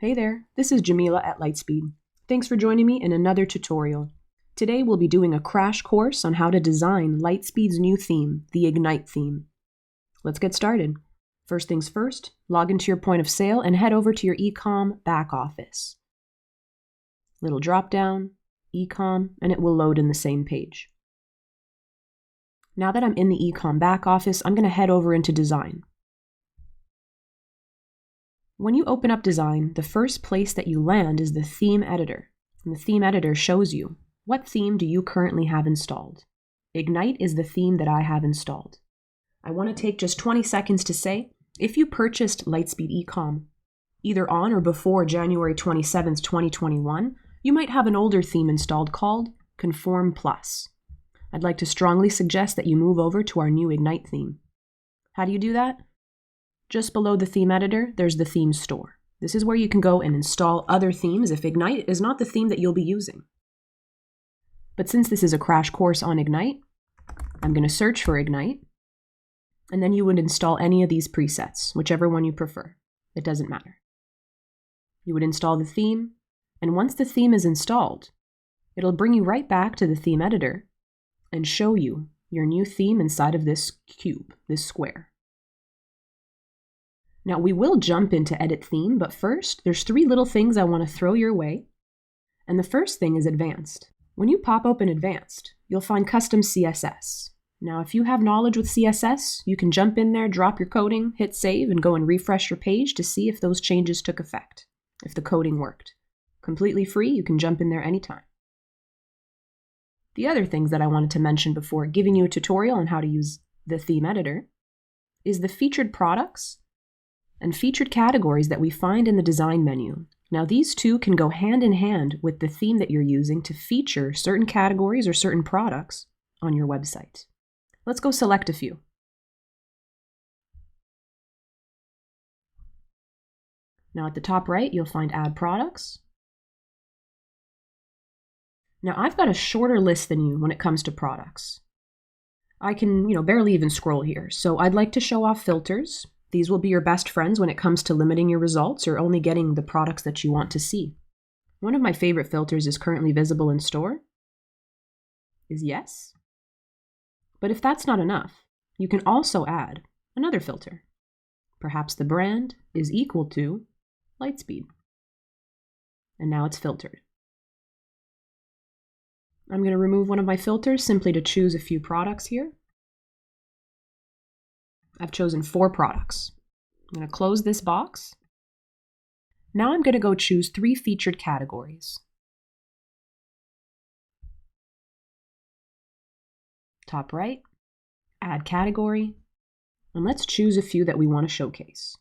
Hey there, this is Jamila at Lightspeed. Thanks for joining me in another tutorial. Today we'll be doing a crash course on how to design Lightspeed's new theme, the Ignite theme. Let's get started. First things first, log into your point of sale and head over to your eCom back office. Little drop down, eCom, and it will load in the same page. Now that I'm in the eCom back office, I'm going to head over into design. When you open up design, the first place that you land is the theme editor. And the theme editor shows you what theme do you currently have installed. Ignite is the theme that I have installed. I want to take just 20 seconds to say, if you purchased Lightspeed eCom either on or before January 27th, 2021, you might have an older theme installed called Conform Plus. I'd like to strongly suggest that you move over to our new Ignite theme. How do you do that? Just below the theme editor, there's the theme store. This is where you can go and install other themes if Ignite is not the theme that you'll be using. But since this is a crash course on Ignite, I'm going to search for Ignite, and then you would install any of these presets, whichever one you prefer. It doesn't matter. You would install the theme, and once the theme is installed, it'll bring you right back to the theme editor and show you your new theme inside of this cube, this square. Now we will jump into edit theme, but first there's 3 little things I want to throw your way. And the first thing is advanced. When you pop open advanced, you'll find custom CSS. Now if you have knowledge with CSS, you can jump in there, drop your coding, hit save, and go and refresh your page to see if those changes took effect, if the coding worked. Completely free, you can jump in there anytime. The other things that I wanted to mention before giving you a tutorial on how to use the theme editor is the featured products and featured categories that we find in the design menu. Now these two can go hand in hand with the theme that you're using to feature certain categories or certain products on your website. Let's go select a few. Now at the top right, you'll find Add Products. Now I've got a shorter list than you when it comes to products. I can, barely even scroll here. So I'd like to show off filters. These will be your best friends when it comes to limiting your results or only getting the products that you want to see. One of my favorite filters is currently visible in store, is yes. But if that's not enough, you can also add another filter. Perhaps the brand is equal to Lightspeed. And now it's filtered. I'm going to remove one of my filters simply to choose a few products here. I've chosen 4 products. I'm going to close this box. Now I'm going to go choose 3 featured categories. Top right, add category, and let's choose a few that we want to showcase.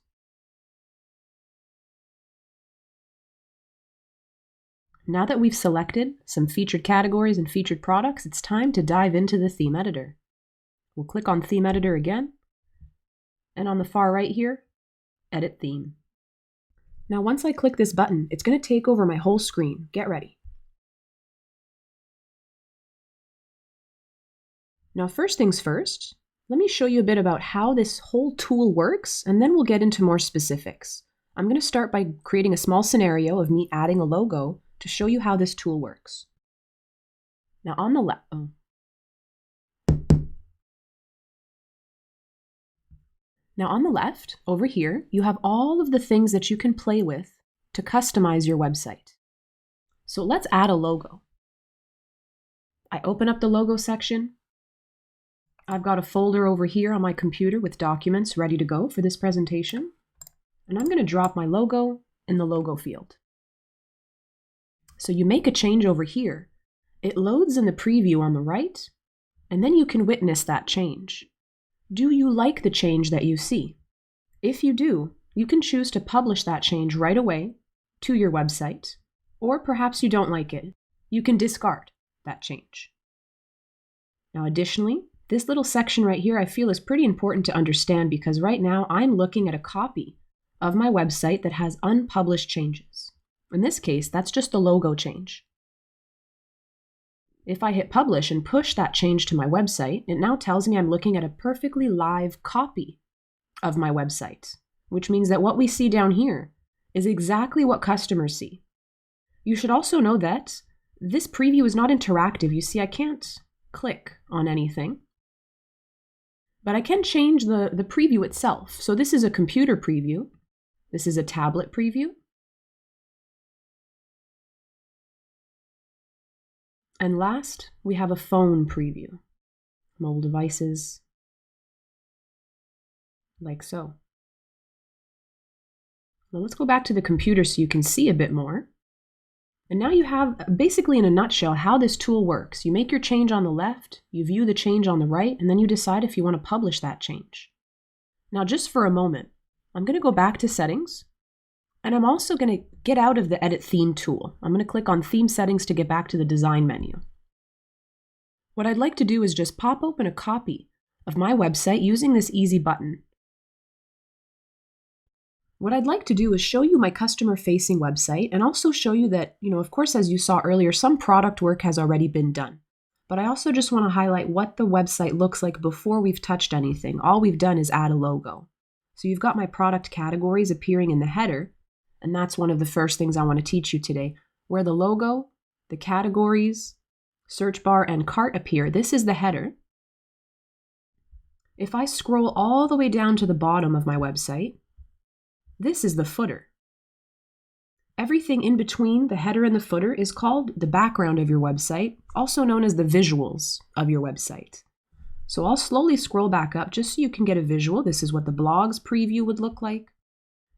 Now that we've selected some featured categories and featured products, it's time to dive into the theme editor. We'll click on theme editor again, and on the far right here, edit theme. Now once I click this button, it's going to take over my whole screen. Get ready. Now first things first, let me show you a bit about how this whole tool works, and then we'll get into more specifics. I'm going to start by creating a small scenario of me adding a logo to show you how this tool works. Now on the left, over here, you have all of the things that you can play with to customize your website. So let's add a logo. I open up the logo section. I've got a folder over here on my computer with documents ready to go for this presentation. And I'm going to drop my logo in the logo field. So you make a change over here. It loads in the preview on the right, and then you can witness that change. Do you like the change that you see? If you do, you can choose to publish that change right away to your website, or perhaps you don't like it. You can discard that change. Now additionally, this little section right here I feel is pretty important to understand because right now I'm looking at a copy of my website that has unpublished changes. In this case, that's just the logo change. If I hit publish and push that change to my website, it now tells me I'm looking at a perfectly live copy of my website, which means that what we see down here is exactly what customers see. You should also know that this preview is not interactive. You see, I can't click on anything, but I can change the preview itself. So this is a computer preview. This is a tablet preview. And last, we have a phone preview. Mobile devices, like so. Now let's go back to the computer so you can see a bit more. And now you have, basically in a nutshell, how this tool works. You make your change on the left, you view the change on the right, and then you decide if you want to publish that change. Now just for a moment, I'm going to go back to settings, and I'm also going to get out of the Edit Theme tool. I'm going to click on Theme Settings to get back to the Design menu. What I'd like to do is just pop open a copy of my website using this easy button. What I'd like to do is show you my customer-facing website and also show you that, of course, as you saw earlier, some product work has already been done. But I also just want to highlight what the website looks like before we've touched anything. All we've done is add a logo. So you've got my product categories appearing in the header, and that's one of the first things I want to teach you today. Where the logo, the categories, search bar, and cart appear, this is the header. If I scroll all the way down to the bottom of my website, this is the footer. Everything in between the header and the footer is called the background of your website, also known as the visuals of your website. So I'll slowly scroll back up just so you can get a visual. This is what the blog's preview would look like.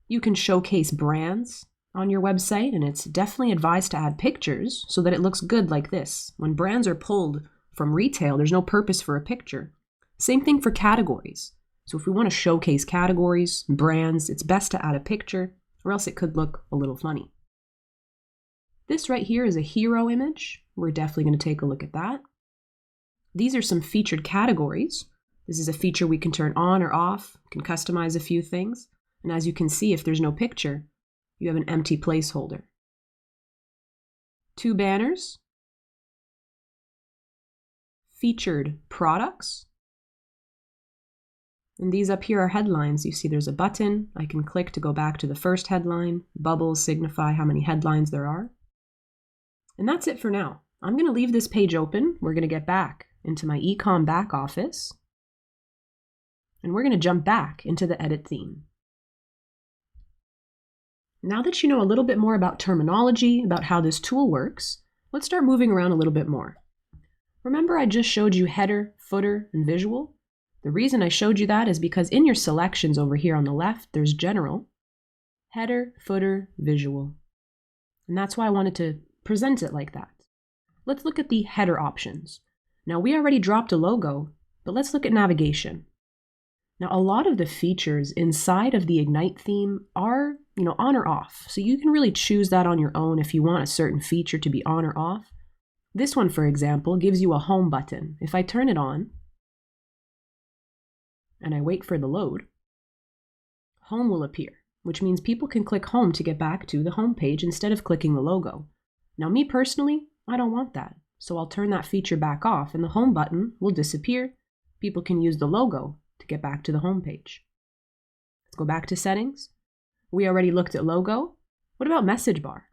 You can showcase brands on your website, and it's definitely advised to add pictures so that it looks good like this. When brands are pulled from retail, there's no purpose for a picture. Same thing for categories. So if we want to showcase categories, brands, it's best to add a picture, or else it could look a little funny. This right here is a hero image. We're definitely going to take a look at that. These are some featured categories. This is a feature we can turn on or off, can customize a few things. And as you can see, if there's no picture, you have an empty placeholder. 2 banners. Featured products. And these up here are headlines. You see there's a button. I can click to go back to the first headline. Bubbles signify how many headlines there are. And that's it for now. I'm going to leave this page open. We're going to get back into my eCom back office. And we're going to jump back into the edit theme. Now that you know a little bit more about terminology, about how this tool works, let's start moving around a little bit more. Remember I just showed you header, footer, and visual? The reason I showed you that is because in your selections over here on the left, there's general, header, footer, visual. And that's why I wanted to present it like that. Let's look at the header options. Now we already dropped a logo, but let's look at navigation. Now a lot of the features inside of the Ignite theme are, on or off. So you can really choose that on your own if you want a certain feature to be on or off. This one, for example, gives you a home button. If I turn it on, and I wait for the load, home will appear, which means people can click home to get back to the home page instead of clicking the logo. Now me personally, I don't want that. So I'll turn that feature back off and the home button will disappear. People can use the logo to get back to the home page. Let's go back to settings. We already looked at logo. What about message bar?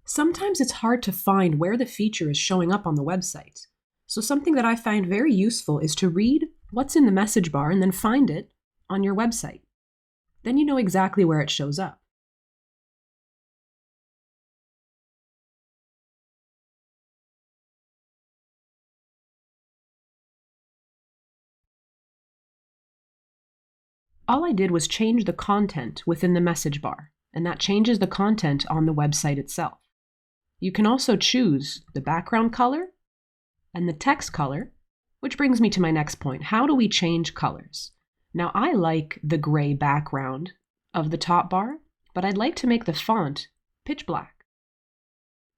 Sometimes it's hard to find where the feature is showing up on the website. So something that I find very useful is to read what's in the message bar and then find it on your website. Then you know exactly where it shows up. All I did was change the content within the message bar, and that changes the content on the website itself. You can also choose the background color and the text color, which brings me to my next point. How do we change colors? Now I like the gray background of the top bar, but I'd like to make the font pitch black.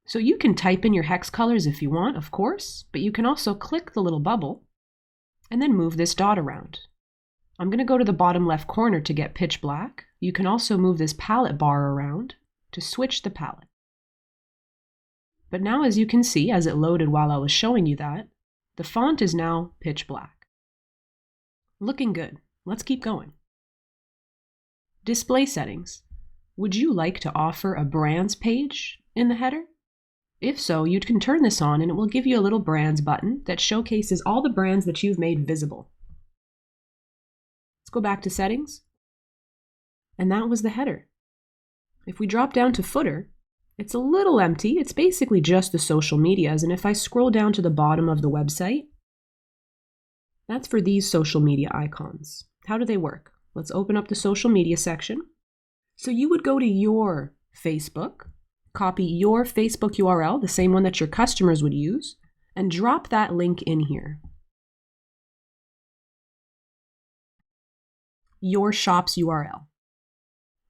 So you can type in your hex colors if you want, of course, but you can also click the little bubble and then move this dot around. I'm going to go to the bottom left corner to get pitch black. You can also move this palette bar around to switch the palette. But now as you can see, as it loaded while I was showing you that, the font is now pitch black. Looking good. Let's keep going. Display settings. Would you like to offer a brands page in the header? If so, you can turn this on and it will give you a little brands button that showcases all the brands that you've made visible. Let's go back to settings. And that was the header. If we drop down to footer, it's a little empty. It's basically just the social medias. And if I scroll down to the bottom of the website, that's for these social media icons. How do they work? Let's open up the social media section. So you would go to your Facebook, copy your Facebook URL, the same one that your customers would use, and drop that link in here. Your shop's URL.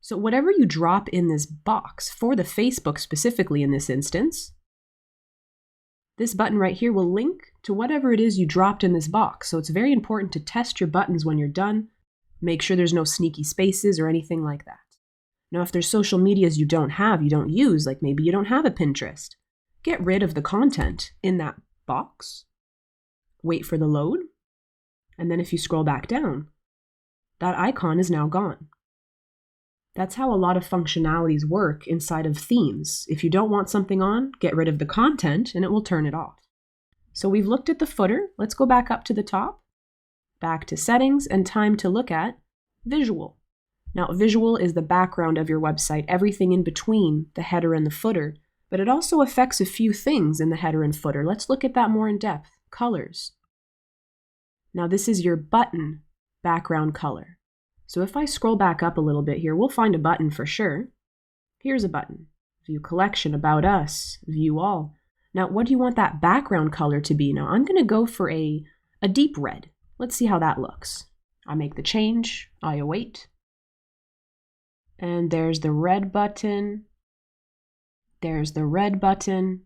So whatever you drop in this box, for the Facebook specifically in this instance, this button right here will link to whatever it is you dropped in this box. So it's very important to test your buttons when you're done. Make sure there's no sneaky spaces or anything like that. Now, if there's social medias you don't use, like maybe you don't have a Pinterest, get rid of the content in that box, wait for the load, and then if you scroll back down, that icon is now gone. That's how a lot of functionalities work inside of themes. If you don't want something on, get rid of the content and it will turn it off. So we've looked at the footer. Let's go back up to the top, back to settings, and time to look at visual. Now, visual is the background of your website, everything in between the header and the footer, but it also affects a few things in the header and footer. Let's look at that more in depth. Colors. Now, this is your button background color. So if I scroll back up a little bit here, we'll find a button for sure. Here's a button. View collection, about us, view all. Now, what do you want that background color to be? Now, I'm going to go for a deep red. Let's see how that looks. I make the change. I await. And there's the red button. There's the red button.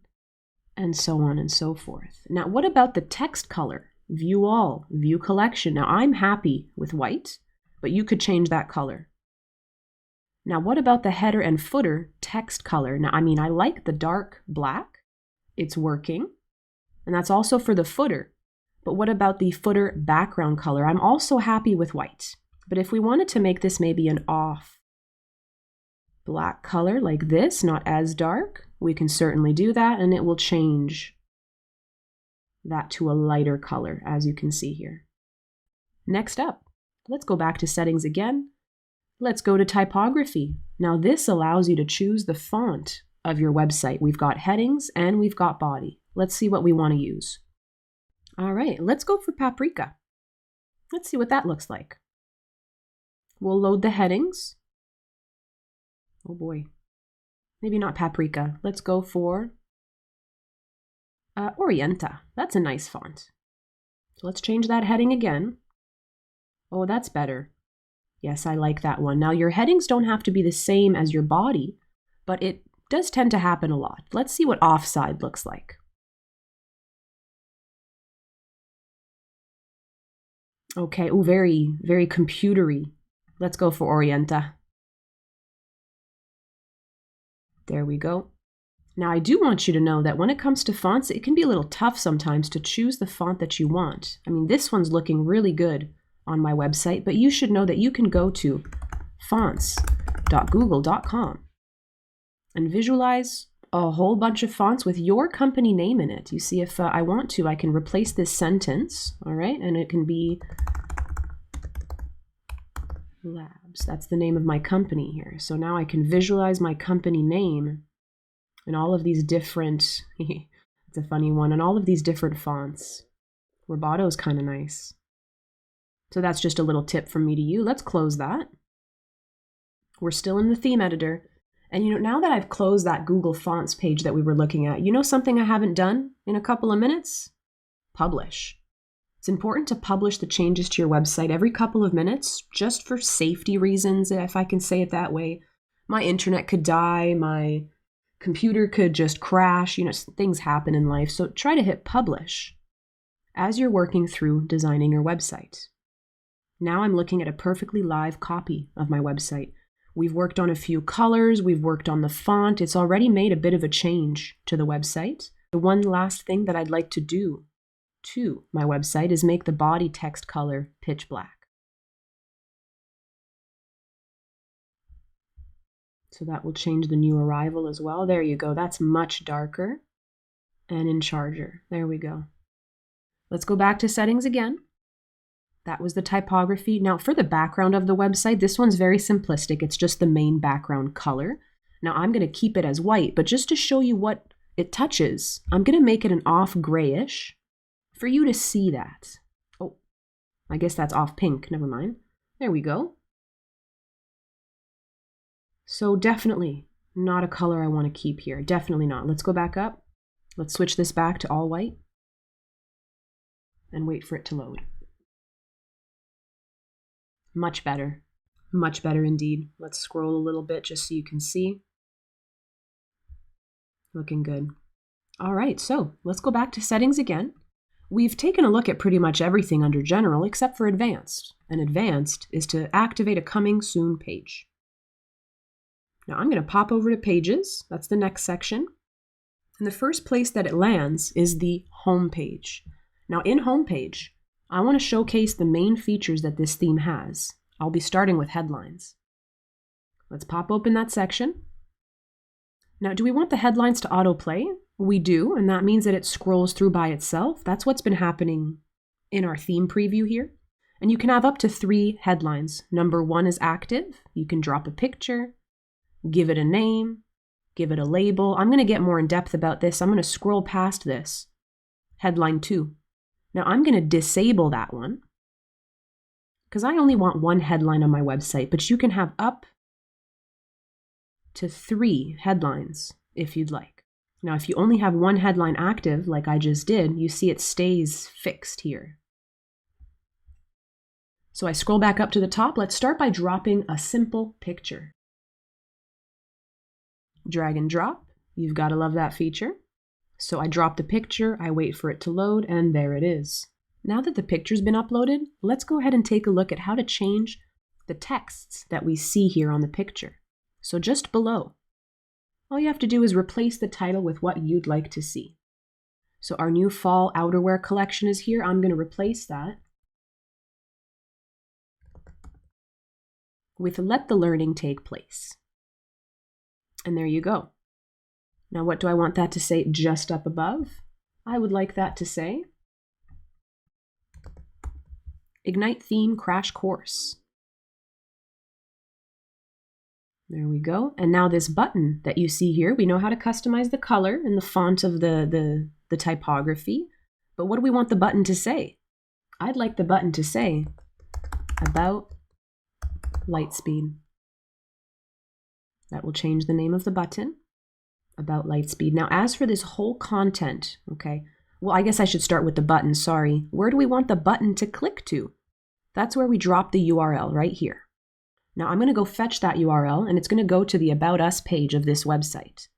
And so on and so forth. Now, what about the text color? View all, view collection. Now, I'm happy with white, but you could change that color. Now, what about the header and footer text color? Now, I like the dark black. It's working. And that's also for the footer. But what about the footer background color? I'm also happy with white. But if we wanted to make this maybe an off black color like this, not as dark, we can certainly do that, and it will change that to a lighter color, as you can see here. Next up, let's go back to settings again. Let's go to typography. Now this allows you to choose the font of your website. We've got headings and we've got body. Let's see what we want to use. All right, let's go for paprika. Let's see what that looks like. We'll load the headings. Oh boy, maybe not paprika. Let's go for Orienta. That's a nice font. So let's change that heading again. Oh, that's better. Yes, I like that one. Now your headings don't have to be the same as your body, but it does tend to happen a lot. Let's see what offside looks like. Okay, oh, very, very computery. Let's go for Orienta. There we go. Now I do want you to know that when it comes to fonts, it can be a little tough sometimes to choose the font that you want. This one's looking really good on my website, but you should know that you can go to fonts.google.com and visualize a whole bunch of fonts with your company name in it. You see, if I want to, I can replace this sentence, all right, and it can be Labs. That's the name of my company here. So now I can visualize my company name and all of these different, it's a funny one, and all of these different fonts. Roboto is kind of nice. So that's just a little tip from me to you. Let's close that. We're still in the theme editor. And now that I've closed that Google Fonts page that we were looking at, something I haven't done in a couple of minutes? Publish. It's important to publish the changes to your website every couple of minutes, just for safety reasons, if I can say it that way. My internet could die, my computer could just crash, things happen in life. So try to hit publish as you're working through designing your website. Now I'm looking at a perfectly live copy of my website. We've worked on a few colors, we've worked on the font. It's already made a bit of a change to the website. The one last thing that I'd like to do to my website is make the body text color pitch black. So that will change the new arrival as well. There you go. That's much darker. And in charger. There we go. Let's go back to settings again. That was the typography. Now for the background of the website, this one's very simplistic. It's just the main background color. Now I'm going to keep it as white, but just to show you what it touches, I'm going to make it an off grayish for you to see that. Oh, I guess that's off pink. Never mind. There we go. So definitely not a color I want to keep here. Definitely not. Let's go back up. Let's switch this back to all white and wait for it to load. Much better. Much better indeed. Let's scroll a little bit just so you can see. Looking good. All right, so let's go back to settings again. We've taken a look at pretty much everything under general except for advanced. And advanced is to activate a coming soon page. Now I'm going to pop over to pages. That's the next section. And the first place that it lands is the home page. Now in home page, I want to showcase the main features that this theme has. I'll be starting with headlines. Let's pop open that section. Now, do we want the headlines to autoplay? We do, and that means that it scrolls through by itself. That's what's been happening in our theme preview here. And you can have up to 3 headlines. Number 1 is active. You can drop a picture, give it a name, give it a label. I'm going to get more in depth about this. I'm going to scroll past this. Headline 2. Now I'm going to disable that one because I only want 1 headline on my website, but you can have up to 3 headlines if you'd like. Now, if you only have 1 headline active, like I just did, you see it stays fixed here. So I scroll back up to the top. Let's start by dropping a simple picture. Drag and drop. You've got to love that feature. So I drop the picture, I wait for it to load, and there it is. Now that the picture's been uploaded, let's go ahead and take a look at how to change the texts that we see here on the picture. So just below, all you have to do is replace the title with what you'd like to see. So our new fall outerwear collection is here. I'm going to replace that with let the learning take place. And there you go. Now, what do I want that to say just up above? I would like that to say, Ignite Theme Crash Course. There we go. And now this button that you see here, we know how to customize the color and the font of the typography. But what do we want the button to say? I'd like the button to say, About Lightspeed. That will change the name of the button. About Lightspeed. Now, as for this whole content, okay, well, I guess I should start with the button, sorry. Where do we want the button to click to? That's where we drop the URL right here. Now, I'm going to go fetch that URL, and it's going to go to the About Us page of this website.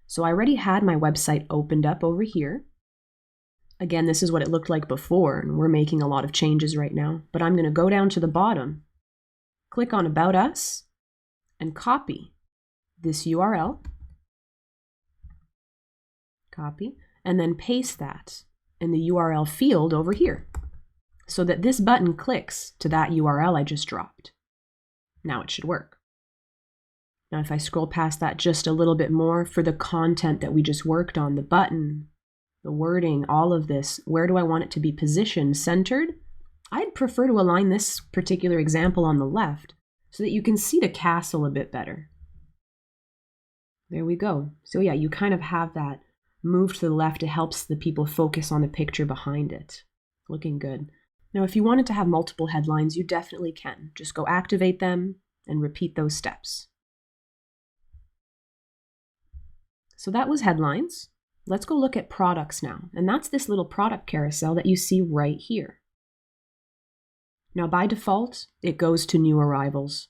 So I already had my website opened up over here. Again, this is what it looked like before, and we're making a lot of changes right now. But I'm going to go down to the bottom, click on About Us, and copy this URL. Copy, and then paste that in the URL field over here so that this button clicks to that URL I just dropped. Now it should work. Now if I scroll past that just a little bit more for the content that we just worked on, the button, the wording, all of this, where do I want it to be positioned, centered? I'd prefer to align this particular example on the left so that you can see the castle a bit better. There we go. So yeah, you kind of have that move to the left. It helps the people focus on the picture behind it. Looking good. Now, if you wanted to have multiple headlines, you definitely can. Just go activate them and repeat those steps. So that was headlines. Let's go look at products now. And that's this little product carousel that you see right here. Now, by default, it goes to new arrivals.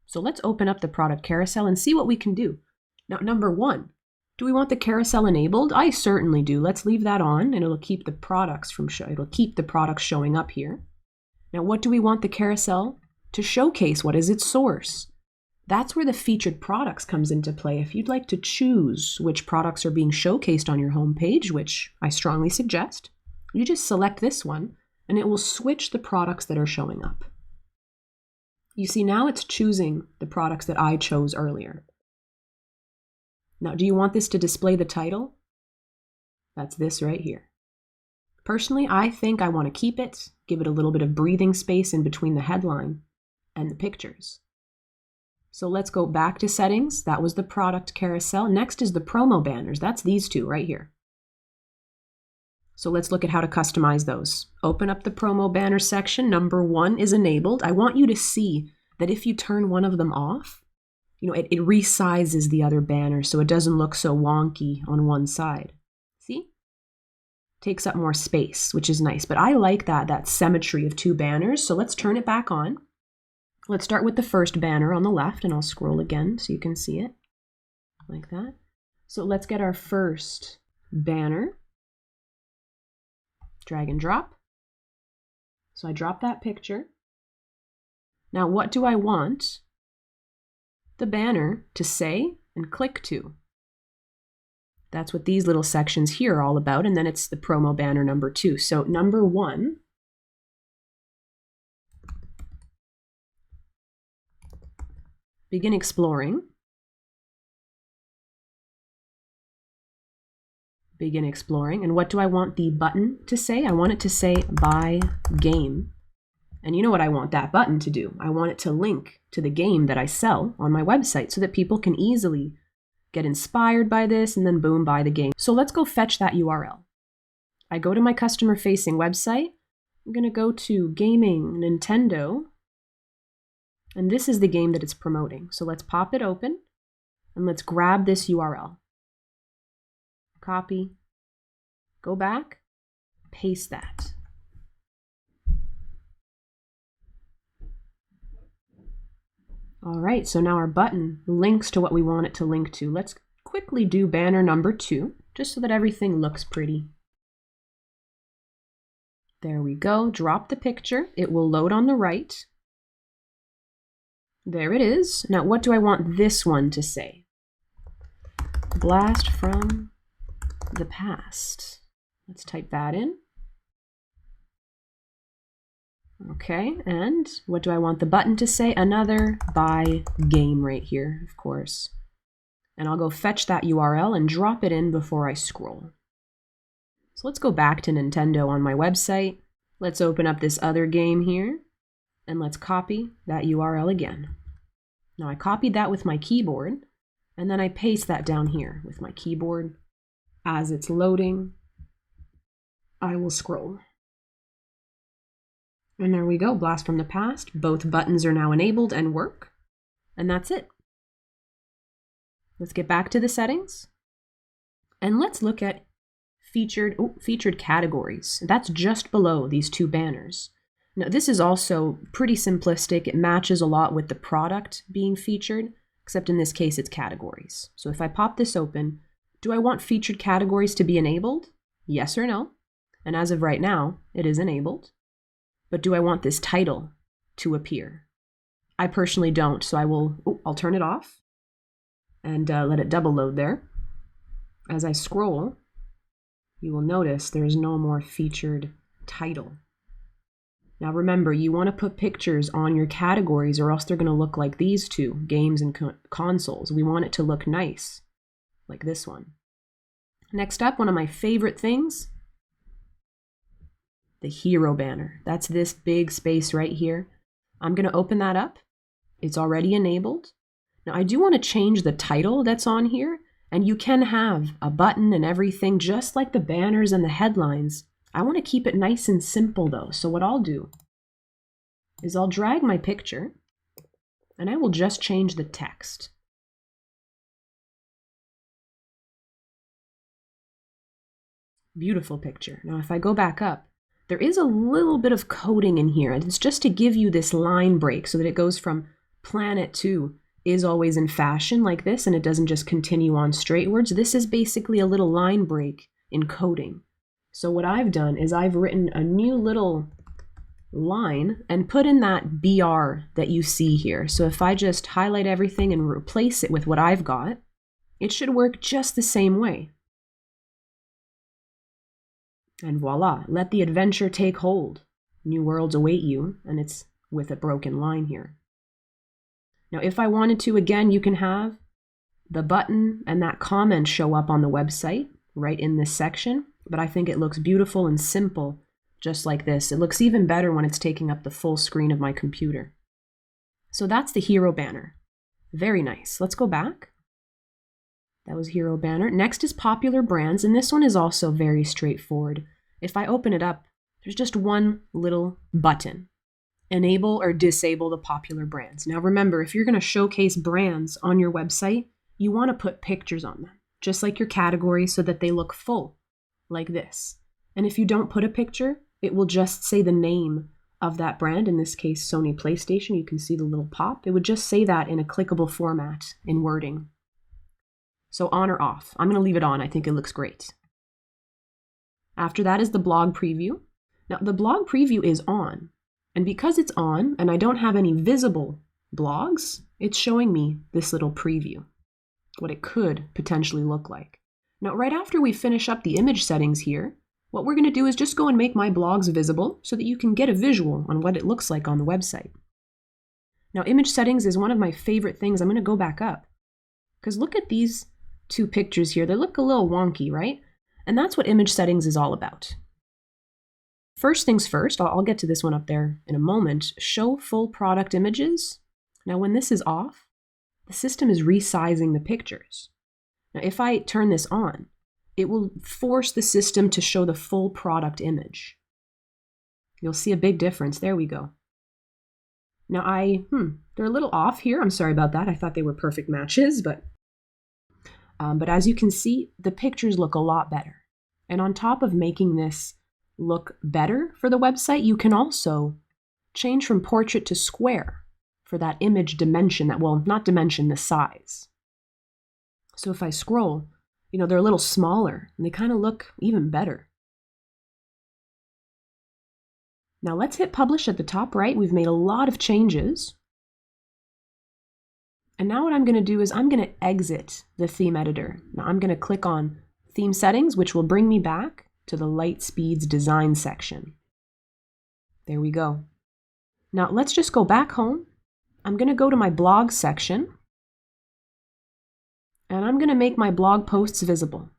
So let's open up the product carousel and see what we can do. Now, number 1, do we want the carousel enabled? I certainly do. Let's leave that on, and it'll keep the products showing up here. Now, what do we want the carousel to showcase? What is its source? That's where the featured products comes into play. If you'd like to choose which products are being showcased on your homepage, which I strongly suggest, you just select this one, and it will switch the products that are showing up. You see, now it's choosing the products that I chose earlier. Now, do you want this to display the title? That's this right here. Personally, I think I want to keep it, give it a little bit of breathing space in between the headline and the pictures. So let's go back to settings. That was the product carousel. Next is the promo banners. That's these two right here. So let's look at how to customize those. Open up the promo banner section. Number 1 is enabled. I want you to see that if you turn one of them off, it resizes the other banner so it doesn't look so wonky on one side. See? Takes up more space, which is nice. But I like that symmetry of two banners. So let's turn it back on. Let's start with the first banner on the left, and I'll scroll again so you can see it like that. So let's get our first banner. Drag and drop. So I drop that picture. Now what do I want the banner to say and click to? That's what these little sections here are all about, and then it's the promo banner number 2. So number 1, begin exploring. Begin exploring. And what do I want the button to say? I want it to say buy game. And you know what I want that button to do? I want it to link to the game that I sell on my website so that people can easily get inspired by this and then boom, buy the game. So let's go fetch that URL. I go to my customer facing website. I'm going to go to Gaming Nintendo. And this is the game that it's promoting. So let's pop it open and let's grab this URL. Copy, go back, paste that. All right, so now our button links to what we want it to link to. Let's quickly do banner number 2, just so that everything looks pretty. There we go, drop the picture. It will load on the right. There it is. Now, what do I want this one to say? Blast from the past. Let's type that in. Okay, and what do I want the button to say? Another buy game right here, of course. And I'll go fetch that URL and drop it in before I scroll. So let's go back to Nintendo on my website. Let's open up this other game here, and let's copy that URL again. Now I copied that with my keyboard, and then I paste that down here with my keyboard. As it's loading, I will scroll. And there we go, blast from the past. Both buttons are now enabled and work. And that's it. Let's get back to the settings. And let's look at featured categories. That's just below these two banners. Now this is also pretty simplistic. It matches a lot with the product being featured, except in this case it's categories. So if I pop this open, do I want featured categories to be enabled? Yes or no? And as of right now, it is enabled. But do I want this title to appear? I personally don't, so I'll turn it off and let it double load there. As I scroll, you will notice there's no more featured title. Now remember, you want to put pictures on your categories or else they're going to look like these two, games and consoles. We want it to look nice, like this one. Next up, one of my favorite things, the hero banner. That's this big space right here. I'm going to open that up. It's already enabled. Now I do want to change the title that's on here, and you can have a button and everything just like the banners and the headlines. I want to keep it nice and simple though. So what I'll do is I'll drag my picture and I will just change the text. Beautiful picture. Now if I go back up, there is a little bit of coding in here, and it's just to give you this line break so that it goes from planet to is always in fashion like this, and it doesn't just continue on straightwards. This is basically a little line break in coding. So what I've done is I've written a new little line and put in that BR that you see here. So if I just highlight everything and replace it with what I've got, it should work just the same way. And voila, let the adventure take hold. New worlds await you, and it's with a broken line here. Now, if I wanted to, again, you can have The button and that comment show up on the website right in this section, but I think it looks beautiful and simple just like this. It looks even better when it's taking up the full screen of my computer. So that's the hero banner. Very nice. Let's go back. That was hero banner. Next is popular brands, and this one is also very straightforward. If I open it up, there's just one little button. Enable or disable the popular brands. Now remember, if you're going to showcase brands on your website, you want to put pictures on them, just like your categories, so that they look full, like this. And if you don't put a picture, it will just say the name of that brand, in this case Sony PlayStation. You can see the little pop. It would just say that in a clickable format in wording. So on or off. I'm going to leave it on. I think it looks great. After that is the blog preview. Now the blog preview is on, and because it's on and I don't have any visible blogs, it's showing me this little preview, what it could potentially look like. Now right after we finish up the image settings here, what we're going to do is just go and make my blogs visible so that you can get a visual on what it looks like on the website. Now image settings is one of my favorite things. I'm going to go back up because look at these two pictures here. They look a little wonky, right? And that's what image settings is all about. First things first, I'll get to this one up there in a moment. Show full product images. Now when this is off, the system is resizing the pictures. Now if I turn this on, it will force the system to show the full product image. You'll see a big difference. There we go. Now they're a little off here. I'm sorry about that. I thought they were perfect matches, but as you can see, the pictures look a lot better. And on top of making this look better for the website, you can also change from portrait to square for that image dimension, not dimension, the size. So if I scroll, they're a little smaller and they kind of look even better. Now let's hit publish at the top right. We've made a lot of changes. And now what I'm going to do is I'm going to exit the theme editor. Now I'm going to click on theme settings, which will bring me back to the Lightspeed's design section. There we go. Now let's just go back home. I'm going to go to my blog section. And I'm going to make my blog posts visible.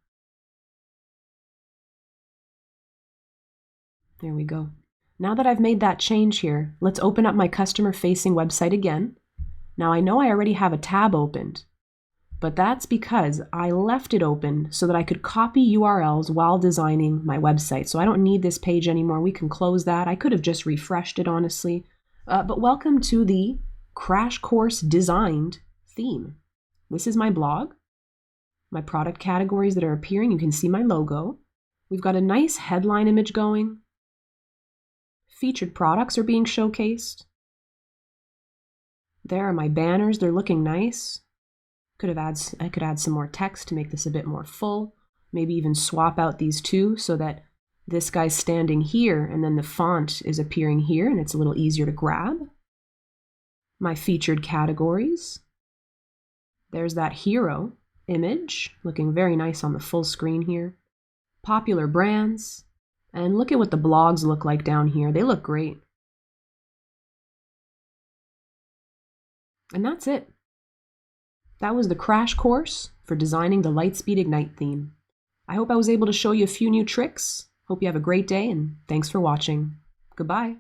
There we go. Now that I've made that change here, let's open up my customer-facing website again. Now I know I already have a tab opened, but that's because I left it open so that I could copy URLs while designing my website. So I don't need this page anymore. We can close that. I could have just refreshed it, honestly. But welcome to the Crash Course Designed theme. This is my blog, my product categories that are appearing. You can see my logo. We've got a nice headline image going. Featured products are being showcased. There are my banners. They're looking nice. I could add some more text to make this a bit more full. Maybe even swap out these two so that this guy's standing here and then the font is appearing here and it's a little easier to grab. My featured categories. There's that hero image looking very nice on the full screen here. Popular brands. And look at what the blogs look like down here. They look great. And that's it. That was the crash course for designing the Lightspeed Ignite theme. I hope I was able to show you a few new tricks. Hope you have a great day and thanks for watching. Goodbye.